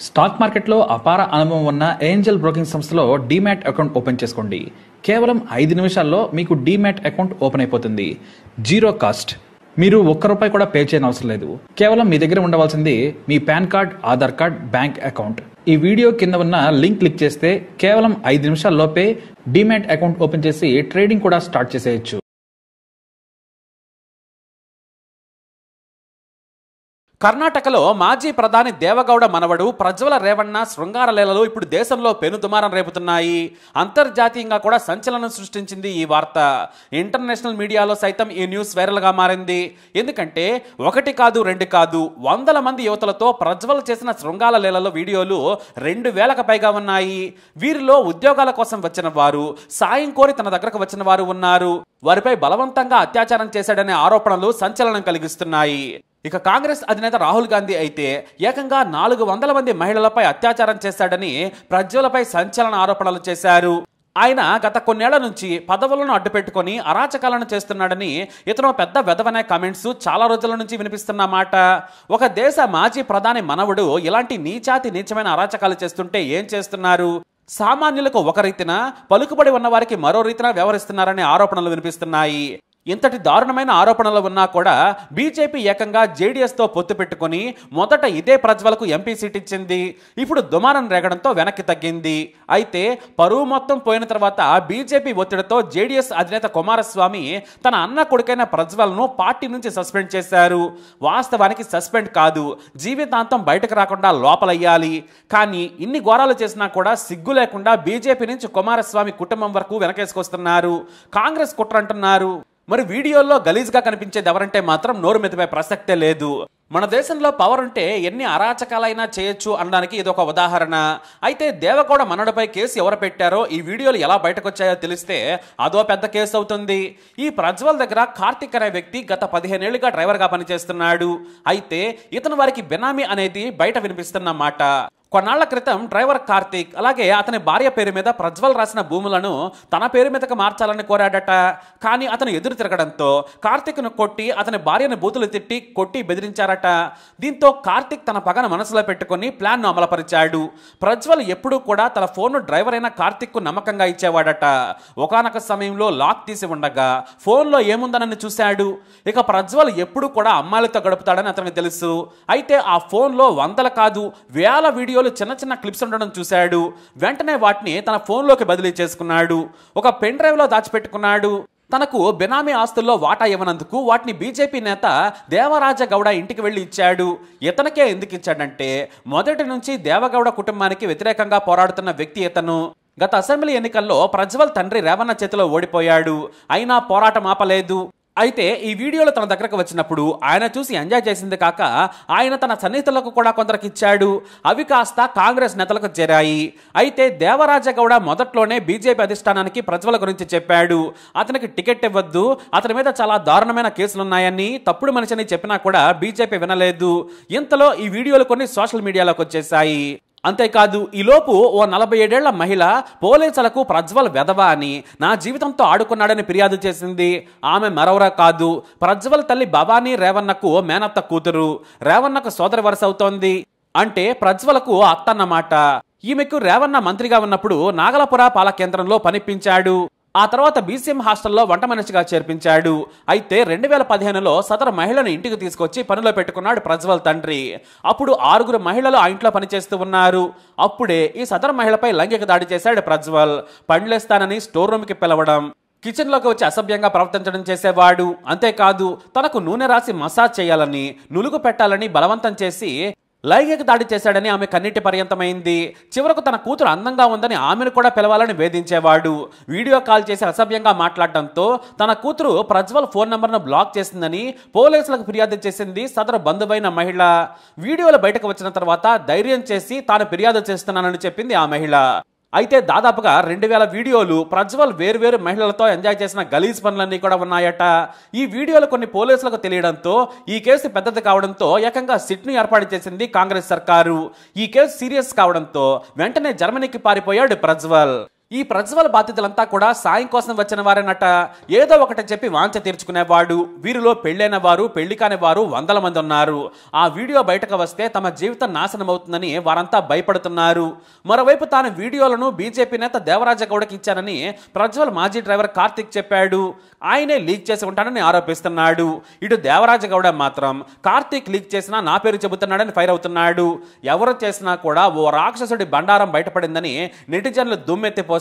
Stock మార్కెట్లో అపార అనుభవం ఉన్న ఏంజల్ బ్రోకింగ్ సంస్థలో డీమ్యాట్ అకౌంట్ ఓపెన్ చేసుకోండి. కేవలం 5 నిమిషాల్లో మీకు డీమ్యాట్ అకౌంట్ ఓపెన్ అయిపోతుంది. Zero cost. మీరు ₹1 కూడా పే చేయని అవసరం లేదు. కేవలం మీ దగ్గర ఉండవలసింది మీ PAN card, Aadhaar card, bank account. ఈ వీడియో కింద ఉన్న లింక్ క్లిక్ చేస్తే కేవలం 5 నిమిషాల్లోపే డీమ్యాట్ అకౌంట్ ఓపెన్ చేసి ట్రేడింగ్ కూడా స్టార్ట్ చేసేయచ్చు. కర్ణాటకలో మాజీ ప్రధాని దేవగౌడ మనవడు ప్రజ్వల రేవಣ್ణ శృంగార లీలలు ఇప్పుడు దేశంలో పెనుదుమారం రేపుతున్నాయి. అంతర్జాతీయంగా కూడా సంచలనం సృష్టించింది ఈ వార్త. ఇంటర్నేషనల్ మీడియాలో సైతం ఈ న్యూస్ వైరల్గా మారింది. ఎందుకంటే 1 కాదు 2 కాదు 100 మంది యువతలతో ప్రజ్వల్ చేసిన శృంగార లీలల వీడియోలు 2000కు పైగా ఉన్నాయి. వీరిలో ఉద్యోగాల కోసం వచ్చిన వారు, సాయం కోరి తన దగ్గరకు వచ్చిన వారు ఉన్నారు. వారిపై బలవంతంగా అత్యాచారం చేశాడనే ఆరోపణలు సంచలనం కలిగిస్తున్నాయి. ఇక కాంగ్రెస్ అధినేత రాహుల్ గాంధీ అయితే ఏకంగా 400 మంది మహిళలపై అత్యాచారం చేశాడని ప్రజ్వలపై సంచలన ఆరోపణలు చేశారు. ఆయన గత కొన్నేళ్ల నుంచి పదవులను అడ్డుపెట్టుకుని అరాచకాలను చేస్తున్నాడని ఇతను పెద్ద వెధవనే కామెంట్స్ చాలా రోజుల నుంచి వినిపిస్తున్న మాట. ఒక దేశ మాజీ ప్రధాని మనవడు ఇలాంటి నీచమైన అరాచకాలు చేస్తుంటే ఏం చేస్తున్నారు? సామాన్యులకు ఒక రీతిన, పలుకుబడి ఉన్న వారికి మరో రీతిన వ్యవహరిస్తున్నారనే ఆరోపణలు వినిపిస్తున్నాయి. ఇంతటి దారుణమైన ఆరోపణలు ఉన్నా కూడా బీజేపీ ఏకంగా జేడీఎస్తో పొత్తు పెట్టుకుని మొదట ఇదే ప్రజ్వలకు ఎంపీ సీట్ ఇచ్చింది. ఇప్పుడు దుమారం రేగడంతో వెనక్కి తగ్గింది. అయితే పరువు మొత్తం పోయిన తర్వాత బీజేపీ ఒత్తిడితో జేడీఎస్ అధినేత కుమారస్వామి తన అన్న కొడుకైన ప్రజ్వల్ను పార్టీ నుంచి సస్పెండ్ చేశారు. వాస్తవానికి సస్పెండ్ కాదు, జీవితాంతం బయటకు రాకుండా లోపలయ్యాలి. కానీ ఇన్ని ఘోరాలు చేసినా కూడా సిగ్గు లేకుండా బీజేపీ నుంచి కుమారస్వామి కుటుంబం వరకు వెనకేసుకొస్తున్నారు. కాంగ్రెస్ కుట్ర అంటున్నారు. మరి వీడియోల్లో గలీజ్గా కనిపించేది ఎవరంటే మాత్రం నోరు మెదిపే ప్రసక్తే లేదు. మన దేశంలో పవర్ ఉంటే ఎన్ని అరాచకాలైనా చేయొచ్చు అనడానికి ఇది ఒక ఉదాహరణ. అయితే దేవగౌడ మనవడిపై కేసు ఎవరు పెట్టారో ఈ వీడియోలు ఎలా బయటకు వచ్చాయో తెలిస్తే అదో పెద్ద కేసు అవుతుంది. ఈ ప్రజ్వల్ దగ్గర కార్తిక్ అనే వ్యక్తి గత 15 ఏళ్లుగా డ్రైవర్గా పనిచేస్తున్నాడు. అయితే ఇతను వారికి బెనామీ అనేది బయట వినిపిస్తున్న మాట. కొన్నాళ్ల క్రితం డ్రైవర్ కార్తిక్ అలాగే అతని భార్య పేరు మీద ప్రజ్వల్ రాసిన భూములను తన పేరు మీదకి మార్చాలని కోరాడట. కానీ అతను ఎదురు తిరగడంతో కార్తిక్ను కొట్టి అతని భార్యను బూతులు తిట్టి కొట్టి బెదిరించారట. దీంతో కార్తిక్ తన పగను మనసులో పెట్టుకుని ప్లాన్ను అమలుపరిచాడు. ప్రజ్వల్ ఎప్పుడూ కూడా తన ఫోన్ను డ్రైవర్ అయిన కార్తిక్కు నమ్మకంగా ఇచ్చేవాడట. ఒకానొక సమయంలో లాక్ తీసి ఉండగా ఫోన్లో ఏముందనని చూశాడు. ఇక ప్రజ్వల్ ఎప్పుడూ కూడా అమ్మాయిలతో గడుపుతాడని అతనికి తెలుసు. అయితే ఆ ఫోన్లో 100 కాదు 1000 వీడియో చిన్న క్లిప్స్ ఉండడం చూశాడు. వెంటనే వాటిని తన ఫోన్లోకి బదిలీ చేసుకున్నాడు. ఒక పెన్ డ్రైవ్ లో దాచిపెట్టుకున్నాడు. తనకు బెనామీ ఆస్తుల్లో వాటా ఇవ్వనందుకు వాటిని బీజేపీ నేత దేవరాజ గౌడ ఇంటికి వెళ్లి ఇచ్చాడు. ఇతనికే ఎందుకు ఇచ్చాడంటే మొదటి నుంచి దేవగౌడ కుటుంబానికి వ్యతిరేకంగా పోరాడుతున్న వ్యక్తి ఇతను. గత అసెంబ్లీ ఎన్నికల్లో ప్రజ్వల్ తండ్రి రేవಣ್ణ చేతిలో ఓడిపోయాడు. అయినా పోరాటం ఆపలేదు. అయితే ఈ వీడియోలు తన దగ్గరకు వచ్చినప్పుడు ఆయన చూసి ఎంజాయ్ చేసింది కాక ఆయన తన సన్నిహితులకు కూడా కొందరికి ఇచ్చాడు. అవి కాస్త కాంగ్రెస్ నేతలకు చేరాయి. అయితే దేవరాజ గౌడ మొదట్లోనే బీజేపీ అధిష్టానానికి ప్రజ్వల్ గురించి చెప్పాడు. అతనికి టికెట్ ఇవ్వద్దు, అతని మీద చాలా దారుణమైన కేసులున్నాయని, తప్పుడు మనిషిని చెప్పినా కూడా బీజేపీ వినలేదు. ఇంతలో ఈ వీడియోలు కొన్ని సోషల్ మీడియాలోకి వచ్చేసాయి. అంతేకాదు ఈలోపు ఓ 47 ఏళ్ల మహిళ పోలీసులకు ప్రజ్వల్ వెధవ అని, నా జీవితంతో ఆడుకున్నాడని ఫిర్యాదు చేసింది. ఆమె మరొకరు కాదు, ప్రజ్వల్ తల్లి భవానీ రేవణ్ణకు మేనత్త కూతురు. రేవణ్ణకు సోదరి వరుస అవుతోంది. అంటే ప్రజ్వలకు అత్తన్నమాట. ఈమెకు రేవಣ್ణ మంత్రిగా ఉన్నప్పుడు నాగలపుర పాల కేంద్రంలో పనిపించాడు. ఆ తర్వాత బీసీఎం హాస్టల్లో వంట మనిషిగా చేర్పించాడు. అయితే 2015లో సదరు మహిళను ఇంటికి తీసుకొచ్చి పనిలో పెట్టుకున్నాడు ప్రజ్వల్ తండ్రి. అప్పుడు 6 మహిళలు ఆ ఇంట్లో పనిచేస్తూ ఉన్నారు. అప్పుడే ఈ సదరు మహిళపై లైంగిక దాడి చేశాడు ప్రజ్వల్. పండ్లేస్తానని స్టోర్ రూమ్కి పిలవడం, కిచెన్లోకి వచ్చి అసభ్యంగా ప్రవర్తించడం చేసేవాడు. అంతేకాదు తనకు నూనె రాసి మసాజ్ చేయాలని, నులుగు పెట్టాలని బలవంతం చేసి లైంగిక దాడి చేశాడని ఆమె కన్నీటి పర్యంతమైంది. చివరకు తన కూతురు అందంగా ఉందని ఆమెను కూడా పిలవాలని వేధించేవాడు. వీడియో కాల్ చేసి అసభ్యంగా మాట్లాడటంతో తన కూతురు ప్రజ్వల్ ఫోన్ నంబర్ను బ్లాక్ చేసిందని పోలీసులకు ఫిర్యాదు చేసింది సదరు బంధువైన మహిళ. వీడియోలు బయటకు వచ్చిన తర్వాత ధైర్యం చేసి తాను ఫిర్యాదు చేస్తున్నానని చెప్పింది ఆ మహిళ. అయితే దాదాపుగా 2000 వీడియోలు ప్రజ్వల్ వేర్వేరు మహిళలతో ఎంజాయ్ చేసిన గలీజ్ పనులన్నీ కూడా ఉన్నాయట. ఈ వీడియోలు కొన్ని పోలీసులకు తెలియడంతో ఈ కేసు పెద్దది కావడంతో ఏకంగా సిట్ను ఏర్పాటు చేసింది కాంగ్రెస్ సర్కారు. ఈ కేసు సీరియస్ కావడంతో వెంటనే జర్మనీకి పారిపోయాడు ప్రజ్వల్. ఈ ప్రజ్వల్ బాధితులంతా కూడా సాయం కోసం వచ్చిన వారేనట. ఏదో ఒకటి చెప్పి వాంఛ తీర్చుకునేవాడు. వీరిలో పెళ్ళైన వారు, పెళ్లి కాని వారు వందల మంది ఉన్నారు. ఆ వీడియో బయటకు వస్తే తమ జీవితం నాశనం అవుతుందని వారంతా భయపడుతున్నారు. మరోవైపు తాను వీడియోలను బీజేపీ నేత దేవరాజ గౌడకి ఇచ్చానని ప్రజ్వల్ మాజీ డ్రైవర్ కార్తిక్ చెప్పాడు. ఆయనే లీక్ చేసి ఉంటానని ఆరోపిస్తున్నాడు. ఇటు దేవరాజ గౌడ మాత్రం కార్తిక్ లీక్ చేసినా నా పేరు చెబుతున్నాడని ఫైర్ అవుతున్నాడు. ఎవరు చేసినా కూడా ఓ రాక్షసుడి బండారం బయటపడిందని నెటిజన్లు దుమ్మెత్తిపోస్తున్నారు.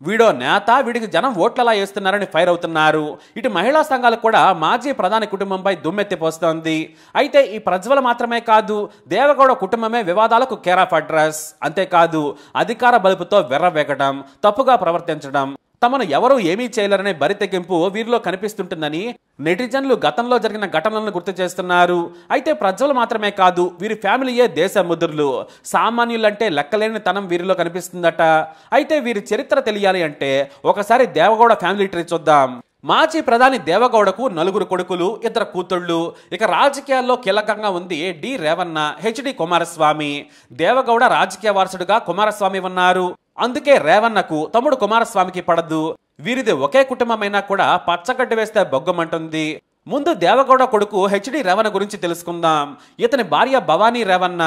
వీడో నేత, వీడికి జనం ఓట్లలా వేస్తున్నారని ఫైర్ అవుతున్నారు. ఇటు మహిళా సంఘాలు కూడా మాజీ ప్రధాని కుటుంబంపై దుమ్మెత్తిపోస్తోంది. అయితే ఈ ప్రజ్వల్ మాత్రమే కాదు, దేవగౌడ కుటుంబమే వివాదాలకు కేర్ ఆఫ్ అడ్రస్. అంతేకాదు అధికార బలుపుతో వెర్రవేగడం, తప్పుగా ప్రవర్తించడం, తమను ఎవరూ ఏమీ చేయలేరనే బరితెగింపు వీరిలో కనిపిస్తుంటుందని నెటిజన్లు గతంలో జరిగిన ఘటనలను గుర్తు చేస్తున్నారు. అయితే ప్రజ్వల్ మాత్రమే కాదు, వీరి ఫ్యామిలీయే దేశ ముద్రులు. సామాన్యులంటే లెక్కలేని తనం వీరిలో కనిపిస్తుందట. అయితే వీరి చరిత్ర తెలియాలి అంటే ఒకసారి దేవగౌడ ఫ్యామిలీ ట్రీ చూద్దాం. మాజీ ప్రధాని దేవగౌడకు 4 కొడుకులు, 2 కూతుళ్లు. ఇక రాజకీయాల్లో కీలకంగా ఉంది డి రేవన్న, హెచ్డి కుమారస్వామి. దేవగౌడ రాజకీయ వారసుడుగా కుమారస్వామి ఉన్నారు. అందుకే రేవన్నకు తమ్ముడు కుమారస్వామికి పడదు. వీరిది ఒకే కుటుంబమైనా కూడా పచ్చగడ్డి వేస్తే బొగ్గమంటుంది. ముందు దేవగౌడ కొడుకు హెచ్డి రేవన్న గురించి తెలుసుకుందాం. ఇతని భార్య భవానీ రేవన్న.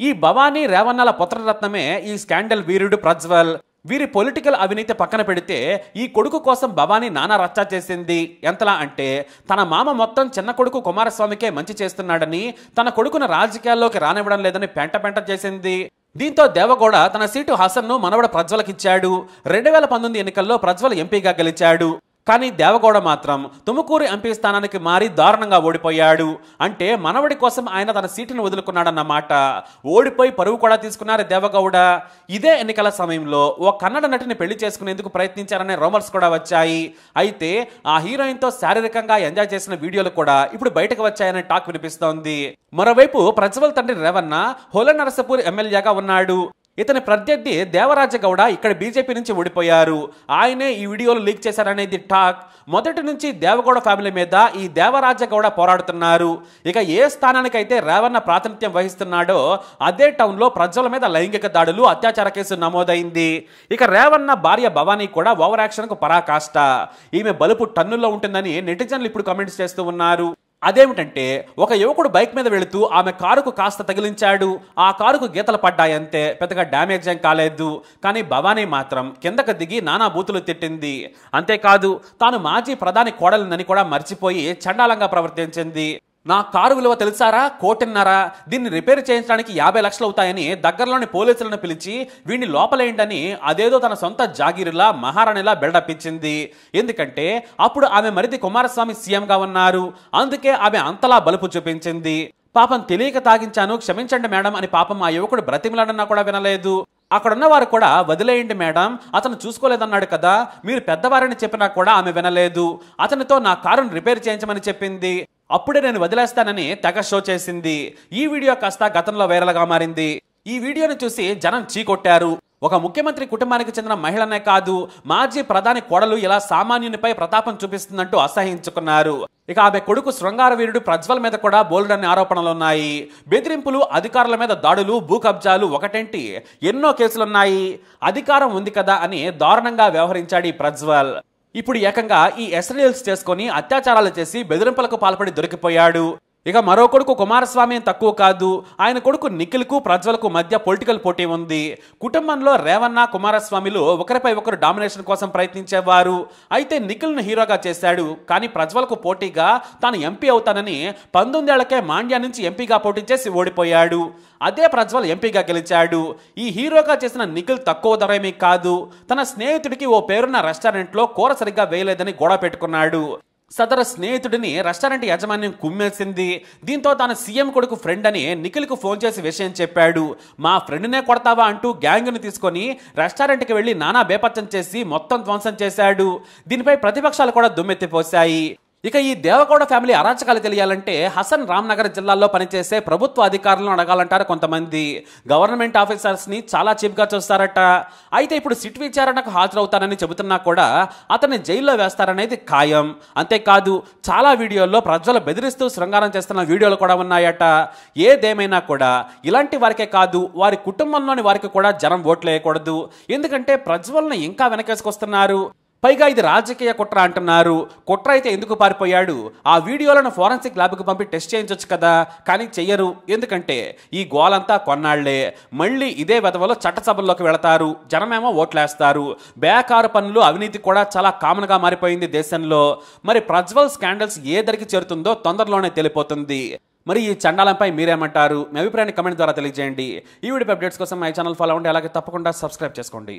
ఈ భవానీ రేవన్నల పుత్రరత్నమే ఈ స్కాండల్ వీరుడు ప్రజ్వల్. వీరి పొలిటికల్ అవినీతి పక్కన పెడితే ఈ కొడుకు కోసం భవానీ నానా రచ్చా చేసింది. ఎంతలా అంటే తన మామ మొత్తం చిన్న కొడుకు కుమారస్వామికే మంచి చేస్తున్నాడని, తన కొడుకును రాజకీయాల్లోకి రానివ్వడం లేదని పెంట చేసింది. దీంతో దేవగౌడ తన సీటు హసన్ను మనవడ ప్రజ్వల్కిచ్చాడు. 2019 ఎన్నికల్లో ప్రజ్వల్ ఎంపీగా గెలిచాడు. కానీ దేవగౌడ మాత్రం తుముకూరు ఎంపీ స్థానానికి మారి దారుణంగా ఓడిపోయాడు. అంటే మనవడి కోసం ఆయన తన సీటును వదులుకున్నాడన్నమాట. ఓడిపోయి పరువు కూడా తీసుకున్నారు దేవగౌడ. ఇదే ఎన్నికల సమయంలో ఓ కన్నడ నటిని పెళ్లి చేసుకునేందుకు ప్రయత్నించారనే రూమర్స్ కూడా వచ్చాయి. అయితే ఆ హీరోయిన్తో శారీరకంగా ఎంజాయ్ చేసిన వీడియోలు కూడా ఇప్పుడు బయటకు వచ్చాయనే టాక్ వినిపిస్తోంది. మరోవైపు ప్రజ్వల్ తండ్రి రేవన్న హోల నరసపూర్ ఎమ్మెల్యేగా ఉన్నాడు. ఇతని ప్రత్యర్థి దేవరాజ గౌడ ఇక్కడ బీజేపీ నుంచి ఓడిపోయారు. ఆయనే ఈ వీడియోలు లీక్ చేశారనేది టాక్. మొదటి నుంచి దేవగౌడ ఫ్యామిలీ మీద ఈ దేవరాజ గౌడ పోరాడుతున్నారు. ఇక ఏ స్థానానికైతే రేవన్న ప్రాతినిధ్యం వహిస్తున్నాడో అదే టౌన్లో ప్రజ్వల మీద లైంగిక దాడులు, అత్యాచార కేసు నమోదైంది. ఇక రేవన్న భార్య భవానీ కూడా ఓవర్ యాక్షన్ కు పరాకాష్ట. ఈమె బలుపు టన్నుల్లో ఉంటుందని నెటిజన్లు ఇప్పుడు కామెంట్స్ చేస్తూ ఉన్నారు. అదేమిటంటే ఒక యువకుడు బైక్ మీద వెళుతూ ఆమె కారుకు కాస్త తగిలించాడు. ఆ కారుకు గీతలు పడ్డాయంతే, పెద్దగా డ్యామేజ్ ఏం కాలేదు. కానీ భవానీ మాత్రం కిందకు దిగి నానా బూతులు తిట్టింది. అంతేకాదు తాను మాజీ ప్రధాని కోడలినని కూడా మర్చిపోయి చండాలంగా ప్రవర్తించింది. నా కారు విలువ తెలుసారా? 1,50,00,000. దీన్ని రిపేర్ చేయించడానికి 50 లక్షలు అవుతాయని దగ్గరలోని పోలీసులను పిలిచి వీడిని లోపలేయండని అదేదో తన సొంత జాగీరులా మహారాణిలా బిల్డప్ ఇచ్చింది. ఎందుకంటే అప్పుడు ఆమె మరిది కుమారస్వామి సీఎంగా ఉన్నారు. అందుకే ఆమె అంతలా బలుపు చూపించింది. పాపం తెలియక తాగించాను, క్షమించండి మేడం అని పాపం ఆ యువకుడు బ్రతిమలాడన్నా కూడా వినలేదు. అక్కడున్న వారు కూడా వదిలేయండి మేడం, అతను చూసుకోలేదన్నాడు కదా, మీరు పెద్దవారని చెప్పినా కూడా ఆమె వినలేదు. అతనితో నా కారును రిపేర్ చేయించమని చెప్పింది. అప్పుడే నేను వదిలేస్తానని తెగ షో చేసింది. ఈ వీడియో కాస్త గతంలో వైరల్గా మారింది. ఈ వీడియోని చూసి జనం చీకొట్టారు. ఒక ముఖ్యమంత్రి కుటుంబానికి చెందిన మహిళనే కాదు, మాజీ ప్రధాని కోడలు ఇలా సామాన్యునిపై ప్రతాపం చూపిస్తుందంటూ అసహ్యించుకున్నారు. ఇక ఆమె కొడుకు శృంగార వీరుడు ప్రజ్వల్ మీద కూడా బోల్డన్ని ఆరోపణలు ఉన్నాయి. బెదిరింపులు, అధికారుల మీద దాడులు, భూ కబ్జాలు ఒకటేంటి ఎన్నో కేసులున్నాయి. అధికారం ఉంది కదా అని దారుణంగా వ్యవహరించాడు ఈ ప్రజ్వల్. ఇప్పుడు ఏకంగా ఈ ఎస్రీల్స్ చేసుకుని అత్యాచారాలు చేసి బెదిరింపులకు పాల్పడి దొరికిపోయాడు. ఇక మరో కొడుకు కుమారస్వామి తక్కువ కాదు. ఆయన కొడుకు నిఖిల్కు ప్రజ్వల్కు మధ్య పొలిటికల్ పోటీ ఉంది. కుటుంబంలో రేవన్న, కుమారస్వామిలు ఒకరిపై ఒకరు డామినేషన్ కోసం ప్రయత్నించేవారు. అయితే నిఖిల్ను హీరోగా చేశాడు. కానీ ప్రజ్వల్కు పోటీగా తాను ఎంపీ అవుతానని 19 ఏళ్లకే మాండ్యా నుంచి ఎంపీగా పోటీ చేసి ఓడిపోయాడు. అదే ప్రజ్వల్ ఎంపీగా గెలిచాడు. ఈ హీరోగా చేసిన నిఖిల్ తక్కువ ధరేమీ కాదు. తన స్నేహితుడికి ఓ పేరున్న రెస్టారెంట్లో కూర సరిగ్గా వేయలేదని గొడవ పెట్టుకున్నాడు. సదరు స్నేహితుడిని రెస్టారెంట్ యాజమాన్యం కుమ్మేసింది. దీంతో తన సీఎం కొడుకు ఫ్రెండ్ అని నిఖిల్కు ఫోన్ చేసి విషయం చెప్పాడు. మా ఫ్రెండ్నే కొడతావా అంటూ గ్యాంగ్ను తీసుకొని రెస్టారెంట్కి వెళ్లి నానా బేపత్తం చేసి మొత్తం ధ్వంసం చేశాడు. దీనిపై ప్రతిపక్షాలు కూడా దుమ్మెత్తిపోశాయి. ఇక ఈ దేవగౌడ ఫ్యామిలీ అరాచకాలు తెలియాలంటే హసన్ రామ్నగర్ జిల్లాలో పనిచేసే ప్రభుత్వ అధికారులను అడగాలంటారు కొంతమంది. గవర్నమెంట్ ఆఫీసర్స్ని చాలా చీప్గా చూస్తారట. అయితే ఇప్పుడు సిట్ విచారణకు హాజరవుతానని చెబుతున్నా కూడా అతన్ని జైల్లో వేస్తారనేది ఖాయం. అంతేకాదు చాలా వీడియోల్లో ప్రజలు బెదిరిస్తూ శృంగారం చేస్తున్న వీడియోలు కూడా ఉన్నాయట. ఏదేమైనా కూడా ఇలాంటి వారికే కాదు, వారి కుటుంబంలోని వారికి కూడా జనం ఓట్లు వేయకూడదు. ఎందుకంటే ప్రజ్వల్ని ఇంకా వెనకేసుకొస్తున్నారు. పైగా ఇది రాజకీయ కుట్ర అంటున్నారు. కుట్ర అయితే ఎందుకు పారిపోయాడు? ఆ వీడియోలను ఫోరెన్సిక్ ల్యాబ్కి పంపి టెస్ట్ చేయించవచ్చు కదా, కానీ చెయ్యరు. ఎందుకంటే ఈ గోలంతా కొన్నాళ్లే. మళ్ళీ ఇదే వెధవలో చట్టసభల్లోకి వెళతారు, జనమేమో ఓట్లేస్తారు. బేకారు పనులు, అవినీతి కూడా చాలా కామన్గా మారిపోయింది దేశంలో. మరి ప్రజ్వల్ స్కాండల్స్ ఏ దరికి చేరుతుందో తొందరలోనే తెలిపోతుంది. మరి ఈ చండాలంపై మీరేమంటారు? మీ అభిప్రాయాన్ని కమెంట్ ద్వారా తెలియజేయండి. ఈ వీడియో అప్డేట్స్ కోసం మై ఛానల్ ఫాలో అవ్వండి, అలాగే తప్పకుండా సబ్స్క్రైబ్ చేసుకోండి.